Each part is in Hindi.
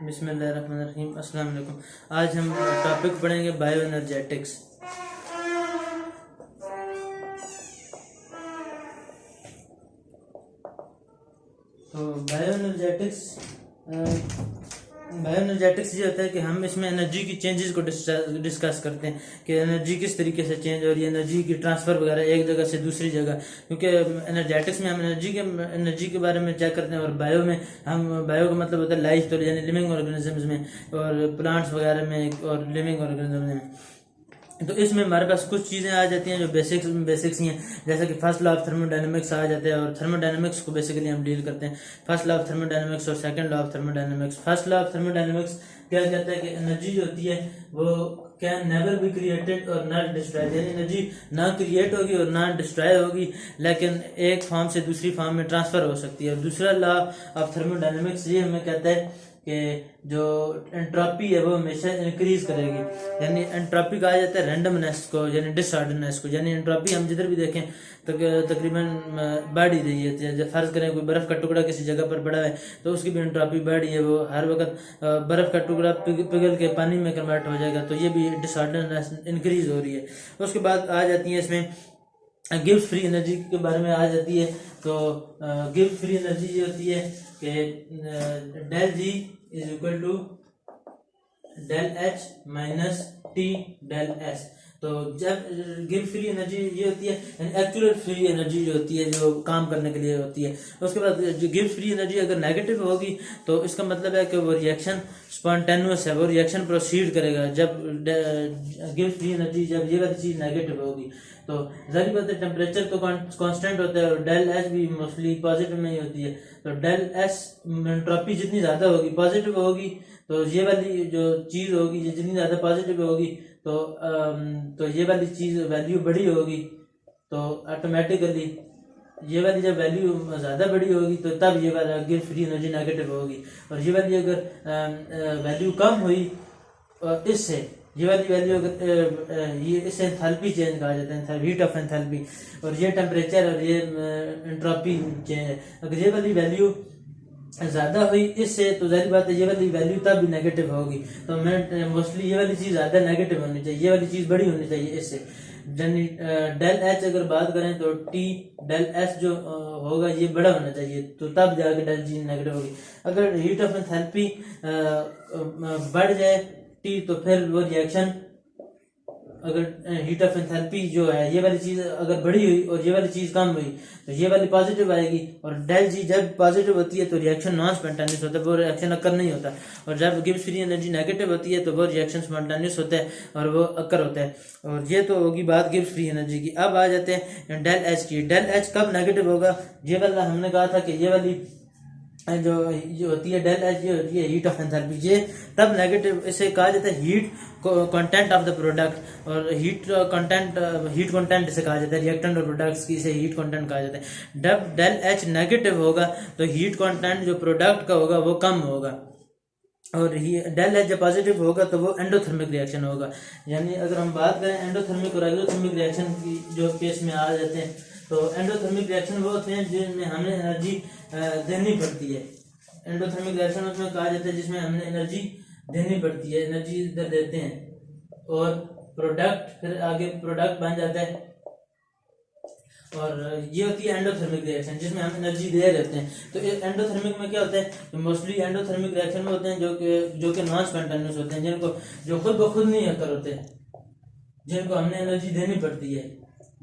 बिस्मिल्लाहिर्रहमानिर्रहीम। अस्सलाम वालेकुम। आज हम टॉपिक पढ़ेंगे बायो एनर्जेटिक्स। तो बायो एनर्जेटिक्स ये होता है कि हम इसमें एनर्जी की चेंजेस को डिस्कस करते हैं कि एनर्जी किस तरीके से चेंज हो रही है, एनर्जी की ट्रांसफ़र वगैरह एक जगह से दूसरी जगह। क्योंकि एनर्जेटिक्स में हम एनर्जी के बारे में चेक करते हैं, और बायो में हम बायो का मतलब होता है लाइफ, तो यानी लिविंग ऑर्गेनिजम्स में और प्लांट्स वगैरह में और लिविंग ऑर्गेनिज्म में। तो इसमें हमारे पास कुछ चीज़ें आ जाती हैं जो बेसिक्स ही हैं, जैसे कि फर्स्ट लॉ ऑफ थर्मोडायनेमिक्स आ जाते हैं, और थर्मोडायनेमिक्स को बेसिकली हम डील करते हैं। फर्स्ट लॉ ऑफ थर्मोडायनेमिक्स और second law of thermodynamics. First law of thermodynamics क्या कहता है कि एनर्जी जो होती है वो कैन नेवर बी क्रिएटेड और नॉट डिस्ट्रॉयड, यानी एनर्जी ना क्रिएट होगी और ना डिस्ट्रॉय होगी, लेकिन एक फॉर्म से दूसरी फॉर्म में ट्रांसफर हो सकती है। और दूसरा लॉ ऑफ थर्मोडायनेमिक्स ये हमें कहता है कि जो एंट्रोपी है वो हमेशा इंक्रीज करेगी, यानी एंट्रोपी कहा जाता है रैंडमनेस को, यानी डिसऑर्डरनेस को। यानी एंट्रोपी हम जिधर भी देखें तो तकरीबन बढ़ ही रही है। जब फर्ज करें कोई बर्फ का टुकड़ा किसी जगह पर पड़ा है तो उसकी भी एंट्रोपी बढ़ रही है, वो हर वक्त बर्फ का टुकड़ा पिघल के पानी में कन्वर्ट हो जाएगा, तो ये भी डिसऑर्डरनेस इंक्रीज हो रही है। उसके बाद आ जाती है इसमें गिब्स फ्री एनर्जी के बारे में आ जाती है। तो गिब्स फ्री एनर्जी ये होती है कि del G is equal to del H minus T del S. तो जब गिब्स फ्री एनर्जी ये होती है, एक्चुअल फ्री एनर्जी जो होती है जो काम करने के लिए होती है। उसके बाद जो गिब्स फ्री एनर्जी अगर नेगेटिव होगी तो इसका मतलब है कि वो रिएक्शन स्पॉन्टेनियस है, वो रिएक्शन प्रोसीड करेगा। जब गिब्स फ्री एनर्जी जब ये वाली चीज नेगेटिव होगी तो जाहिर बात है टेम्परेचर तो कांस्टेंट होता है, और डेल एच भी मोस्टली पॉजिटिव में ही होती है। तो डेल एस एंट्रोपी जितनी ज्यादा होगी पॉजिटिव होगी, तो ये वाली जो चीज होगी जितनी ज्यादा पॉजिटिव होगी तो ये वाली चीज वैल्यू बड़ी होगी, तो ऑटोमेटिकली ये वाली जब वैल्यू ज़्यादा बड़ी होगी तो तब ये वाला गिब्स फ्री एनर्जी नेगेटिव होगी। और ये वाली अगर वैल्यू कम हुई इससे, ये वाली वैल्यू अगर ये इसे एंथैल्पी चेंज कहा जाता है, हीट ऑफ एंथैल्पी, और ये टेम्परेचर और ये एंट्रोपी चेंज है। अगर ये वाली वैल्यू ज़्यादा हुई इससे तो जाहिर बात है ये वाली वैल्यू तब भी नेगेटिव होगी। तो मैं मोस्टली ये वाली चीज़ ज़्यादा नेगेटिव होनी चाहिए, ये वाली चीज़ बड़ी होनी चाहिए इससे। डेल एच अगर बात करें तो टी डेल एस जो होगा ये बड़ा होना चाहिए, तो तब जाकर डेल जी नेगेटिव होगी। अगर हीट ऑफ एंथैल्पी बढ़ जाए टी तो फिर वो रिएक्शन, अगर हीट ऑफ एंथैल्पी जो है ये वाली चीज अगर बड़ी हुई और ये वाली चीज कम हुई तो ये वाली पॉजिटिव आएगी। और डेल जी जब पॉजिटिव होती है तो रिएक्शन नॉन स्पॉन्टेनियस होता है, वो रिएक्शन अकर नहीं होता। और जब गिब्स फ्री एनर्जी नेगेटिव होती है तो वो रिएक्शन स्पॉन्टेनियस होता है और वो अकर होता है। और ये तो होगी बात गिब्स फ्री एनर्जी की। अब आ जाते हैं डेल एच की। डेल एच कब नेगेटिव होगा? ये वाला हमने कहा था कि ये वाली जो होती है डेल एच ये होती है हीट ऑफ एंथैल्पी, ये तब नेगेटिव, इसे कहा जाता है heat content of the product. और हीट कंटेंट इसे कहा जाता है, रिएक्टेंट और प्रोडक्ट्स की इसे हीट कंटेंट कहा जाता है। जब डेल एच नेगेटिव होगा तो हीट कंटेंट जो प्रोडक्ट का होगा वो कम होगा, और डेल एच जब पॉजिटिव होगा तो वो एंडोथर्मिक रिएक्शन होगा। यानी अगर हम बात करें एंडोथर्मिक और एक्सोथर्मिक रिएक्शन की जो केस में आ जाते हैं, तो एंडोथर्मिक रिएक्शन वो होते हैं जिनमें हमें एनर्जी देनी पड़ती है। एंडोथर्मिक रिएक्शन उसमें कहा जाता है जिसमें हमें एनर्जी देनी पड़ती है, एनर्जी इधर देते हैं और प्रोडक्ट फिर आगे प्रोडक्ट बन जाता है। और ये होती है एंडोथर्मिक रिएक्शन जिसमें हम एनर्जी दे रहते हैं। तो एंडोथर्मिक में क्या होता है, मोस्टली एंडोथर्मिक रिएक्शन में होते हैं जो कि नॉन स्पॉन्टेनियस होते हैं, जिनको जो खुद ब खुद नहीं अकर होते हैं, जिनको हमने एनर्जी देनी पड़ती है।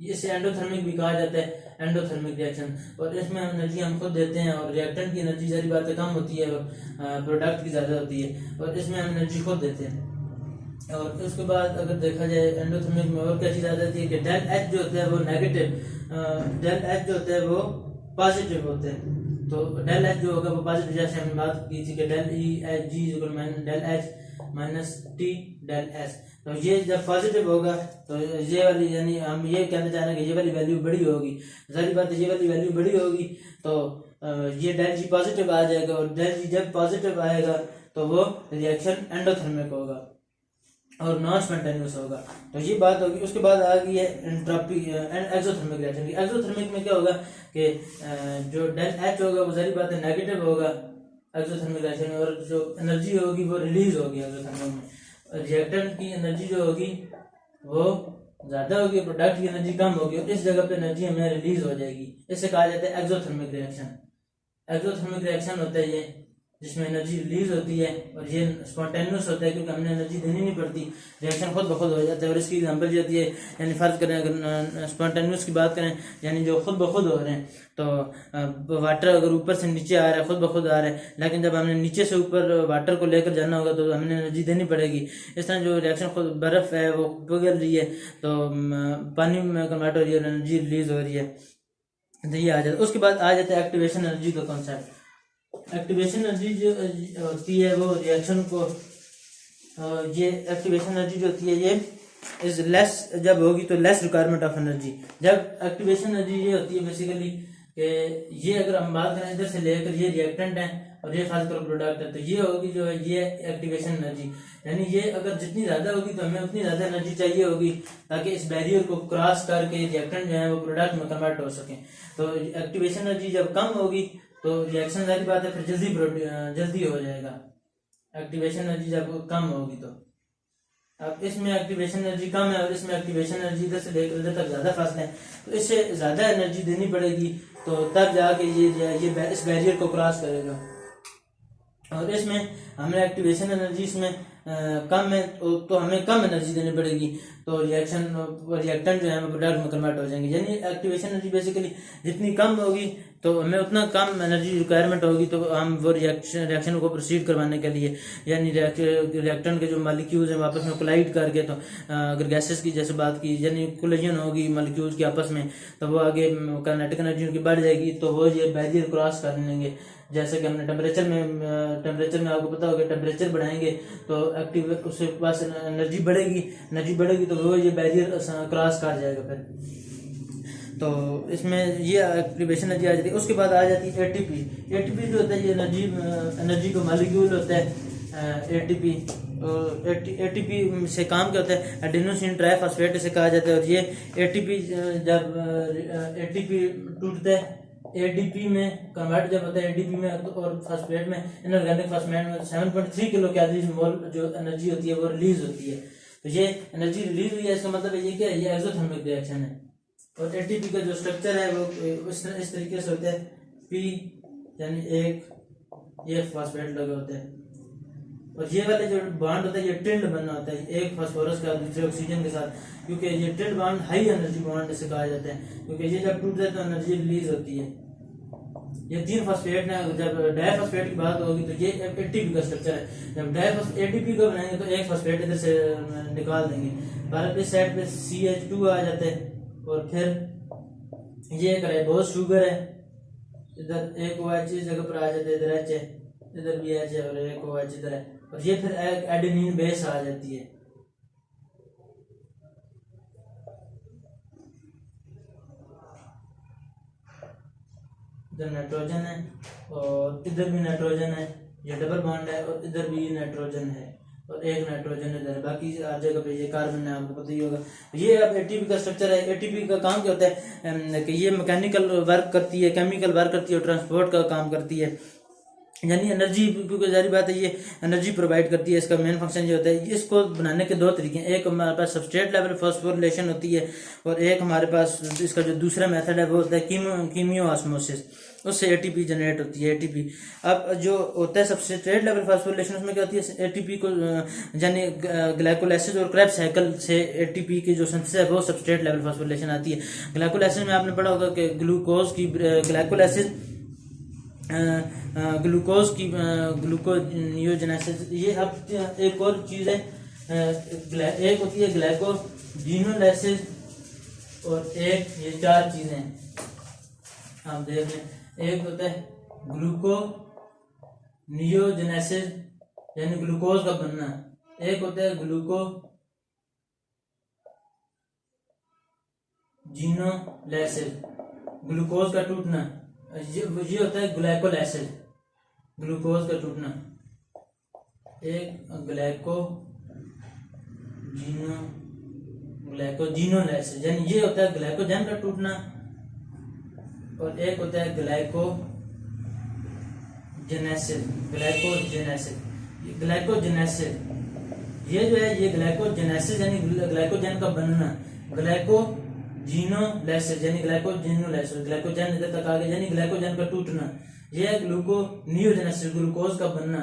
इसे एंडोथर्मिक भी कहा जाता है, एंडोथर्मिक रिएक्शन। और इसमें एनर्जी हम खुद देते हैं, और रिएक्टेंट की एनर्जी सारी बातें कम होती है और प्रोडक्ट की ज़्यादा होती है, और इसमें हम एनर्जी खुद देते हैं। और उसके बाद अगर देखा जाए एंडोथर्मिक में और क्या चीज़ आ जाती है कि डेल एच जो होता है वो नेगेटिव, डेल एच जो होता है वो पॉजिटिव होते हैं। तो डेल एच जो होगा वो पॉजिटिव, जैसे हमने बात की थी कि del E H G del H minus T del S. तो ये जब पॉजिटिव होगा तो ये वाली, यानी हम ये कहना चाह रहे हैं कि ये वाली वैल्यू बड़ी होगी। जाहिर बात है ये वाली वैल्यू बड़ी होगी तो ये डेल जी पॉजिटिव आ जाएगा, और डेल जी जब पॉजिटिव आएगा तो वो रिएक्शन एंडोथर्मिक होगा और नॉन स्पॉन्टेनियस होगा। तो ये बात होगी। उसके बाद आ गई है एंट्रोपी एक्सोथर्मिक रिएक्शन की। एक्सोथर्मिक में क्या होगा कि जो डेल एच होगा वो सारी बात है नेगेटिव होगा, एक्सोथर्मिक रिएक्शन में, और जो एनर्जी होगी वो रिलीज होगी एक्सोथर्मिक में। रिएक्टेंट की एनर्जी जो होगी वो ज्यादा होगी, प्रोडक्ट की एनर्जी कम होगी, और इस जगह पे एनर्जी हमें रिलीज हो जाएगी। इसे कहा जाता है एक्सोथर्मिक रिएक्शन। एक्सोथर्मिक रिएक्शन होता है ये जिसमें एनर्जी रिलीज होती है, और ये स्पॉन्टेनियस होता है क्योंकि हमने एनर्जी देनी नहीं पड़ती, रिएक्शन खुद ब खुद हो जाता है। और इसकी एग्जांपल जो होती है, यानी फर्ज करें अगर स्पॉन्टेनियस की बात करें, यानी जो खुद ब खुद हो रहे हैं, तो वाटर अगर ऊपर से नीचे आ रहा है खुद ब खुद आ रहा है, लेकिन जब हमने नीचे से ऊपर वाटर को लेकर जाना होगा तो हमने एनर्जी देनी पड़ेगी। इस तरह जो रिएक्शन खुद बर्फ है वो पिघल रही है तो पानी में कन्वर्ट हो रही है, एनर्जी रिलीज हो रही है, तो ये आ जाता है। उसके बाद आ जाता है एक्टिवेशन एनर्जी का कॉन्सेप्ट। एक्टिवेशन एनर्जी जो होती है वो रिएक्शन को, ये एक्टिवेशन एनर्जी जो होती है ये इज लेस, जब होगी तो लेस रिक्वायरमेंट ऑफ एनर्जी। जब एक्टिवेशन एनर्जी ये होती है बेसिकली कि ये अगर हम बात करें इधर से लेकर ये रिएक्टेंट है और ये खास कर प्रोडक्ट है, तो ये होगी जो है ये एक्टिवेशन एनर्जी, यानी ये अगर जितनी ज्यादा होगी तो हमें उतनी ज्यादा एनर्जी चाहिए होगी ताकि इस बैरियर को क्रॉस करके रिएक्टेंट जो है वो प्रोडक्ट में कन्वर्ट हो सके। तो एक्टिवेशन एनर्जी जब कम होगी तो रिएक्शन सारी बात है फिर जल्दी हो जाएगा। एक्टिवेशन एनर्जी जब कम होगी तो अब इसमें एक्टिवेशन एनर्जी कम है और इसमें एक्टिवेशन एनर्जी इधर से लेकर उधर तक ज्यादा फासला है, तो इससे ज्यादा एनर्जी देनी पड़ेगी, तो तब जाके ये इस बैरियर को क्रॉस करेगा। और इसमें हमें एक्टिवेशन एनर्जी इसमें कम है तो हमें कम एनर्जी देनी पड़ेगी, तो रिएक्टेंट जो है वो प्रोडक्ट में कन्वर्ट हो जाएंगे। यानी एक्टिवेशन एनर्जी बेसिकली जितनी कम होगी तो हमें उतना कम एनर्जी रिक्वायरमेंट होगी, तो हम वो रिएक्शन को प्रोसीड करवाने के लिए, यानी रिएक्टेंट के जो मॉलिक्यूल्स हैं आपस में कोलाइड करके, तो अगर गैसेस की जैसे बात की, यानी कोलिजन होगी मॉलिक्यूल्स की आपस में, तो वो आगे काइनेटिक एनर्जी उनकी बढ़ जाएगी, तो वो ये बैरियर क्रॉस कर लेंगे। जैसे कि हमने टेम्परेचर में आपको पता होगा टेम्परेचर बढ़ाएंगे तो एक्टिव उसके पास एनर्जी बढ़ेगी तो वो ये बैरियर क्रॉस कर जाएगा फिर, तो इसमें ये एक्टिवेशन एनर्जी आ जाती है। उसके बाद आ जाती है एटीपी जो होता है ये एनर्जी का मॉलिक्यूल होता है एटीपी। एटीपी से काम क्या होता है, एडेनोसिन ट्राइफॉस्फेट इसे कहा जाता है। और ये एटीपी जब एटीपी टूटता है एडीपी में कन्वर्ट जब होता है एडीपी में और फास्फेट में, इनऑर्गेनिक फास्फेट में 7.3 किलो कैलोरीज मोल जो एनर्जी होती है वो रिलीज होती है। तो ये एनर्जी रिलीज हुई है, इसका मतलब ये क्या है, ये एक्सोथर्मिक रिएक्शन है। और एटीपी का जो स्ट्रक्चर है वो इस तरीके से होता है, पी यानी एक फास्फेट लगे होते हैं, और ये वाले जो बॉन्ड होता है ये टिल्ड बनना होता है, एक फास्फोरस का दूसरे ऑक्सीजन के साथ, क्योंकि ये tilde bond high energy bond इसे कहा जाता है, क्योंकि ये जब टूटता है तो एनर्जी रिलीज होती है। ये 3 फास्फेट है, जब डाइफॉस्फेट की बात होगी तो ये एटीपी का स्ट्रक्चर है। जब एटीपी को बनाएंगे तो एक फास्फेट इधर से निकाल देंगे, भारत इस साइड पे CH2 आ जाता है, और फिर ये एक राइबोज शुगर है, इधर एक OH इस जगह पर आ जाता है, इधर H है, इधर भी H है और एक OH इधर है, और ये फिर एडेनिन बेस आ जाती है। इधर नाइट्रोजन है और इधर भी नाइट्रोजन है, ये डबल बॉन्ड है, और इधर भी नाइट्रोजन है और एक नाइट्रोजन इधर है, बाकी हर जगह पे ये कार्बन है, आपको पता ही होगा। ये अब एटीपी का स्ट्रक्चर है। एटीपी का काम क्या होता है कि ये मैकेनिकल वर्क करती है, केमिकल वर्क करती है और ट्रांसपोर्ट का काम करती है, यानी एनर्जी, क्योंकि जारी बात है ये एनर्जी प्रोवाइड करती है। इसका मेन फंक्शन ये होता है। इसको बनाने के 2 तरीके हैं, एक हमारे पास सबस्ट्रेट लेवल फॉस्फोरिलेशन होती है, और एक हमारे पास इसका जो दूसरा मेथड है वो होता है कीमियो ऑस्मोसिस, उससे एटीपी जनरेट होती है। एटीपी अब जो होता है सबस्ट्रेट लेवल फॉस्फोरिलेशन, उसमें क्या होती है, एटीपी को यानी ग्लाइकोलाइसिस और क्रेब्स साइकिल से एटीपी की जो सिंथेसिस है वो सबस्ट्रेट लेवल फॉस्फोरिलेशन आती है। ग्लाइकोलाइसिस में आपने पढ़ा होगा कि ग्लूकोज की ग्लूकोनियोजेनेसिस, ये अब एक और चीज है, एक होती है ग्लाइकोजिनोलाइसिस और एक, ये 4 चीजें आप देख लें। एक होता है ग्लूकोनियोजेनेसिस यानी ग्लूकोज का बनना, एक होता है ग्लूकोजिनोलाइसिस ग्लूकोज का टूटना, ये होता है ग्लाइकोलाइसिस ग्लूकोज का टूटना, एक ग्लाइकोजिनोलाइसिस यानी ये होता है ग्लाइकोजन का टूटना, और एक होता है ग्लाइकोजिनोलाइसिस ग्लाइकोजेनेसिस, ग्लाइकोजेनेसिस, ग्लाइकोजेनेसिस, ये जो है ये ग्लाइकोजेनेसिस यानी ग्लाइकोजन का बनना, ग्लाइकोजिनोलाइसिस यानी ग्लाइकोजिनोलाइसिस, ग्लाइकोजन इधर तक आ गया यानी ग्लाइकोजन का टूटना, ये है ग्लूकोनियोजेनेसिस ग्लूकोज का बनना,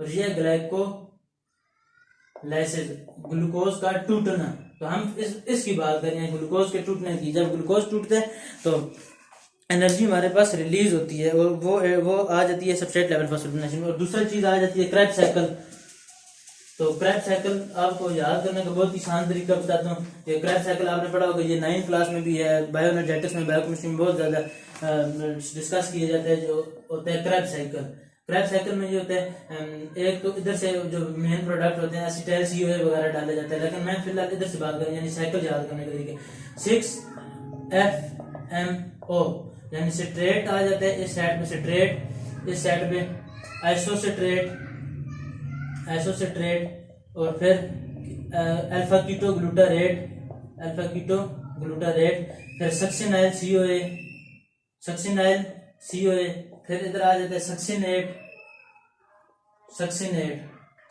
और ये है ग्लाइकोलाइसिस ग्लूकोज का टूटना। तो हम इसकी बात करें ग्लूकोज के टूटने की। जब ग्लूकोज टूटते हैं तो एनर्जी हमारे पास रिलीज होती है और वो आ जाती है सबस्ट्रेट लेवल फॉस्फोराइलेशन में। और दूसरी चीज आ जाती है क्रेब्स साइकिल। तो क्रेब्स साइकिल आपको याद करने का बहुत ही आसान तरीका बताता हूँ। ये क्रेब्स साइकिल आपने पढ़ा होगा, ये 9th क्लास में भी है, बायोएनर्जेटिक्स में, बायोकेमिस्ट्री में बहुत ज्यादा डिस्कस किया जाता है। जो होता है क्रेब्स साइकिल, क्रेब्स साइकिल में ये होता है एक तो इधर से जो मेन प्रोडक्ट होते हैं एसिटाइल CoA वगैरह डाला जाता है, लेकिन मैं फिलहाल इधर से बात करूँ यानी साइकिल याद करने के तरीके। 6FMO यानी सिट्रेट आ जाता है इस साइड में सिट्रेट, इस साइड पे आइसोसिट्रेट और फिर अल्फा कीटो ग्लूटारेट, फिर सक्सिनाइल CoA, फिर इधर आ जाता है succinate,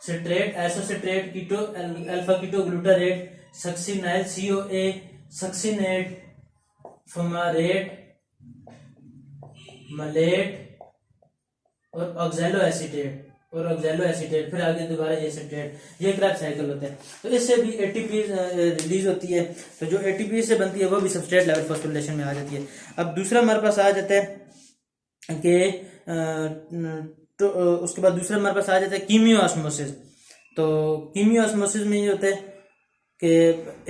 citrate, isocitrate, keto, alpha keto glutarate, succinyl CoA, succinate, fumarate, malate और ऑक्सैलो एसीटेट, फिर आगे दोबारा ये सिट्रेट, ये क्रेब्स साइकिल होता है। तो इससे भी एटीपी रिलीज होती है। तो जो एटीपी से बनती है वो भी सबस्ट्रेट लेवल फॉस्फोरिलेशन में आ जाती है। अब दूसरा हमारे पास आ जाता है कि उसके बाद दूसरा हमारे पास आ जाता है कीमियोऑस्मोसिस। तो कीमियोऑस्मोसिस में ये होता है कि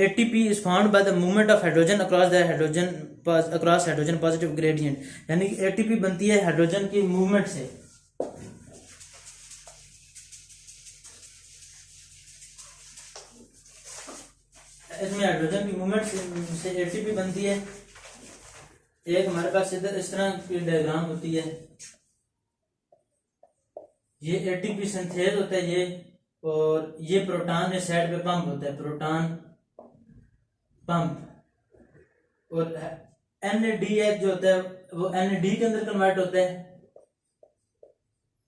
ATP is found by the movement of hydrogen across hydrogen positive gradient, यानी एटीपी बनती है हाइड्रोजन की मूवमेंट से। इसमें हाइड्रोजन की मूवमेंट से एटीपी बनती है। एक हमारे पास इधर इस तरह की डायग्राम होती है, ये एटीपी सिंथेज होता है ये, और ये प्रोटॉन इस साइड पे पंप होता है, प्रोटॉन पंप, और NADH जो होता है वो NAD के अंदर कन्वर्ट होता है।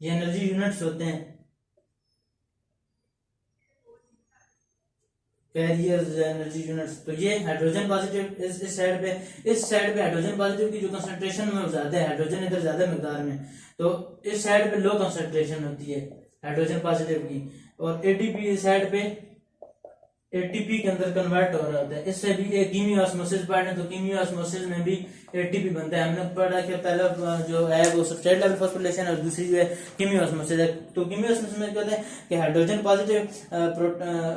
ये एनर्जी यूनिट्स होते हैं, कैरियर्स एनर्जी यूनिट्स। तो ये हाइड्रोजन पॉजिटिव इस साइड पे हाइड्रोजन पॉजिटिव की जो कंसंट्रेशन में ज्यादा है, हाइड्रोजन इधर ज्यादा मिकदार में, तो इस साइड पे लो कंसंट्रेशन होती है हाइड्रोजन पॉजिटिव की, और एटीपी इस साइड पे एटीपी के अंदर कन्वर्ट हो रहा होता है। इससे भी एक कीमियोऑस्मोसिस पार्ट है, तो कीमियोऑस्मोसिस में भी एटीपी बनता है। हमने पढ़ा कि पहला जो है वो सबस्ट्रेट लेवल फॉस्फोरिलेशन और दूसरी जो है कीमियोऑस्मोसिस है। तो कीमियोऑस्मोसिस में क्या होता है कि हाइड्रोजन पॉजिटिव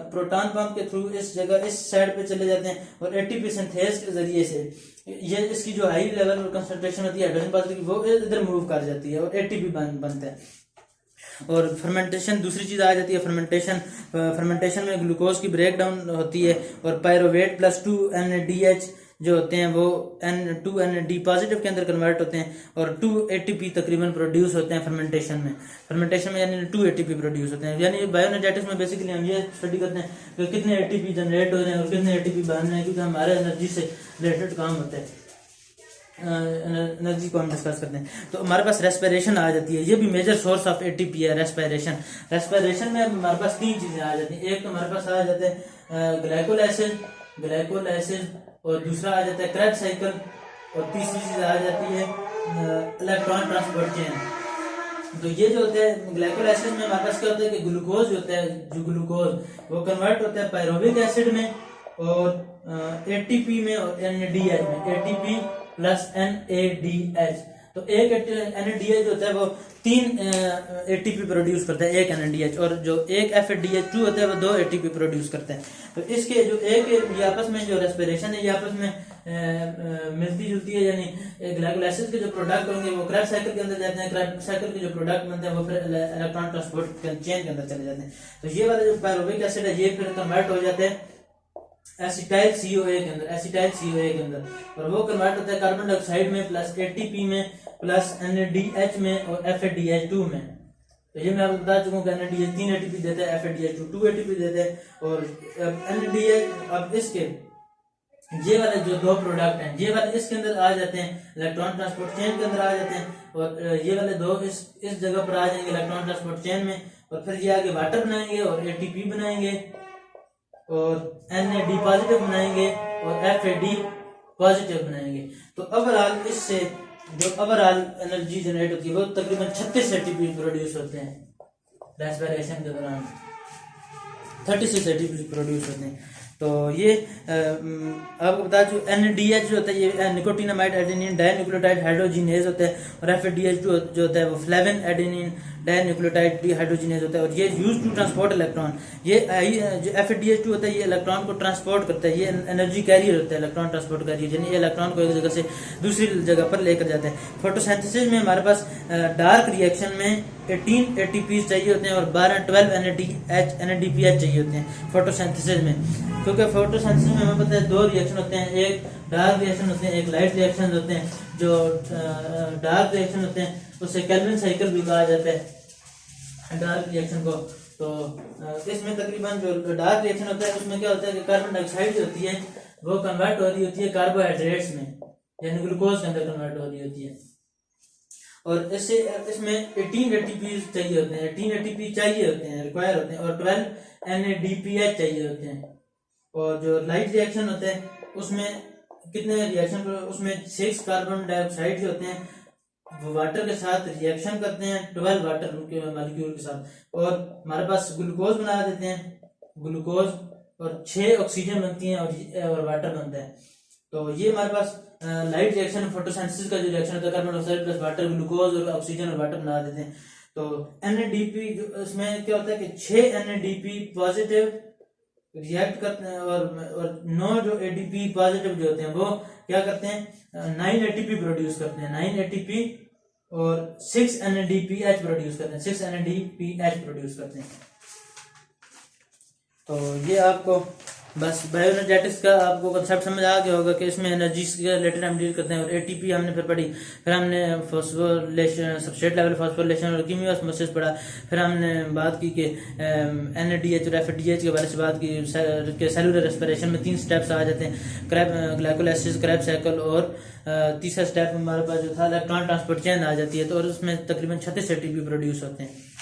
प्रोटॉन पंप के थ्रू इस जगह इस साइड पे चले जाते हैं, और एटीपी सिंथेज के जरिए से ये इसकी जो हाई लेवल कंसंट्रेशन होती है हाइड्रोजन पॉजिटिव वो इधर मूव कर जाती है और एटीपी बनता है। और फर्मेंटेशन दूसरी चीज आ जाती है, फर्मेंटेशन में ग्लूकोज की ब्रेक डाउन होती है, और पायरोवेट प्लस 2NADH जो होते हैं वो 2NAD पॉजिटिव के अंदर कन्वर्ट होते हैं, और 2 ATP तकरीबन प्रोड्यूस होते हैं फर्मेंटेशन में यानी 2 ATP प्रोड्यूस होते हैं। यानी बायोएनर्जेटिक्स में बेसिकली हम ये स्टडी करते हैं कि कितने ATP जनरेट हो रहे हैं और कितने ATP बन रहे हैं, क्योंकि हमारे एनर्जी से रिलेटेड काम होता है, एनर्जी को हम डिस्कस करते हैं। तो हमारे पास रेस्पिरेशन आ जाती है, ये भी मेजर सोर्स ऑफ एटीपी है। रेस्पिरेशन में हमारे पास 3 चीजें आ जाती हैं। एक तो हमारे पास आ जाते हैं ग्लाइकोलाइसिस, और दूसरा आ जाता है क्रेब्स साइकिल, और तीसरी चीज आ जाती है इलेक्ट्रॉन ट्रांसपोर्ट चेन। तो ये जो होता है ग्लाइकोलाइसिस में हमारे पास क्या होता है कि ग्लूकोज होता है, जो ग्लूकोज वो कन्वर्ट होता है पायरोविक एसिड में और एटीपी में और NADH में, एटीपी प्लस NADH। तो एक NADH होता है वो 3 ATP प्रोड्यूस करता है, एक NADH, और जो एक FADH2 होता है वो 2 ATP प्रोड्यूस करता है। तो इसके जो एक ये आपस में जो रेस्पिरेशन है ये आपस में मिलती जुलती है, यानी ग्लाइकोलाइसिस के जो प्रोडक्ट होंगे वो क्रेब्स साइकिल के अंदर जाते हैं, क्रेब्स साइकिल के जो प्रोडक्ट बनते हैं वो फिर इलेक्ट्रॉन ट्रांसपोर्ट चेन के अंदर चले जाते हैं। तो ये वाला जो पायरोविक एसिड है ये फिर कन्वर्ट हो जाते हैं एसिटाइल CoA के अंदर, और वो कन्वर्ट होता है कार्बन डाइऑक्साइड में प्लस ATP में प्लस NADH में और FADH2 में। तो ये मैं आपको बता चुका हूँ कि NADH 3 ATP देता है, FADH2 2 ATP देता है, और NADH अब इसके ये वाले जो दो प्रोडक्ट हैं, ये वाले इसके अंदर आ जाते हैं, इलेक्ट्रॉन ट्रांसपोर्ट चेन के अंदर आ जाते हैं, और ये वाले दो इस जगह पर आ जाएंगे इलेक्ट्रॉन ट्रांसपोर्ट चेन में, और फिर ये आगे वाटर बनाएंगे और एटीपी बनाएंगे और NAD पॉजिटिव बनाएंगे और FAD पॉजिटिव बनाएंगे। तो ओवरऑल इससे जो ओवरऑल एनर्जी जनरेट होती है वो तकरीबन 36 ATP प्रोड्यूस होते हैं रेस्पिरेशन के दौरान, 36 ATP प्रोड्यूस होते हैं। तो ये आपको बता जो NADH जो होता है ये निकोटिनामाइड एडेनिन डाइन्यूक्लियोटाइड हाइड्रोजिनेज होता है, और FADH जो होता है वो फ्लेविन एडेनिन डाइन्यूक्लियोटाइड डिहाइड्रोजिनेज होता है, और ये यूज टू ट्रांसपोर्ट इलेक्ट्रॉन। ये जो FADH2 होता है ये इलेक्ट्रॉन को ट्रांसपोर्ट करता है, ये एनर्जी कैरियर होता है, इलेक्ट्रॉन ट्रांसपोर्ट कैरियर, यानी ये इलेक्ट्रॉन को एक जगह से दूसरी जगह पर लेकर जाता है। फोटोसिंथेसिस में हमारे पास डार्क रिएक्शन में 18 ATP चाहिए होते हैं और 12 NADPH चाहिए होते हैं फोटोसिंथेसिस में, क्योंकि फोटोसिंथेसिस में हमें पता है दो रिएक्शन होते हैं, एक डार्क रिएक्शन होते हैं, एक लाइट रिएक्शन होते हैं। जो डार्क रिएक्शन होते हैं उसे केल्विन साइकिल भी कहा जाता है डार्क रिएक्शन को। तो इसमें तकरीबन जो डार्क रिएक्शन होता है उसमें क्या होता है कि कार्बन डाइऑक्साइड जो होती है वो कन्वर्ट हो रही होती है कार्बोहाइड्रेट्स में, यानी ग्लूकोज के अंदर कन्वर्ट हो रही होती है, और इसमें 18 ATP चाहिए होते हैं, 18 ATP चाहिए होते हैं, रिक्वायर होते हैं, और 12 NADPH चाहिए होते हैं। और जो लाइट रिएक्शन होते हैं उसमें कितने रिएक्शन, उसमें 6 कार्बन डाइऑक्साइड जो होते हैं वो वाटर के साथ रिएक्शन करते हैं 12 वाटर के मॉलिक्यूल के साथ, और हमारे पास ग्लूकोज बना देते हैं, ग्लूकोज, और 6 ऑक्सीजन बनती हैं और वाटर बनता है। तो ये हमारे पास लाइट रिएक्शन फोटोसिंथेसिस का जो रिएक्शन होता है carbon dioxide plus water glucose और ऑक्सीजन और वाटर बना देते हैं। तो NADP इसमें क्या होता है कि 6 NADP पॉजिटिव रिएक्ट करते हैं, और 9 जो ADP पॉजिटिव जो होते हैं वो क्या करते हैं 9 ATP प्रोड्यूस करते हैं, 9 ATP और 6 NADPH प्रोड्यूस करते हैं, 6 NADPH प्रोड्यूस करते हैं। तो ये आपको बस बायोएनर्जेटिक्स का आपको कंसेप्ट समझ आ गया होगा कि इसमें एनर्जी के रिलेटेड हम डील करते हैं, और ATP हमने फिर पढ़ी, फिर हमने फॉस्फोरिलेशन सबस्ट्रेट लेवल फॉस्फोरिलेशन और कीमियोस्मोसिस पढ़ा, फिर हमने बात की कि NADH और FADH के बारे से बात की कि सेलुलर रेस्पिरेशन में 3 स्टेप्स आ जाते हैं, ग्लाइकोलाइसिस, क्रेब्स साइकिल, और तीसरा स्टेप हमारे पास जो था इलेक्ट्रॉन ट्रांसपोर्ट चेन आ जाती है, तो और उसमें तकरीबन 36 ATP प्रोड्यूस होते हैं।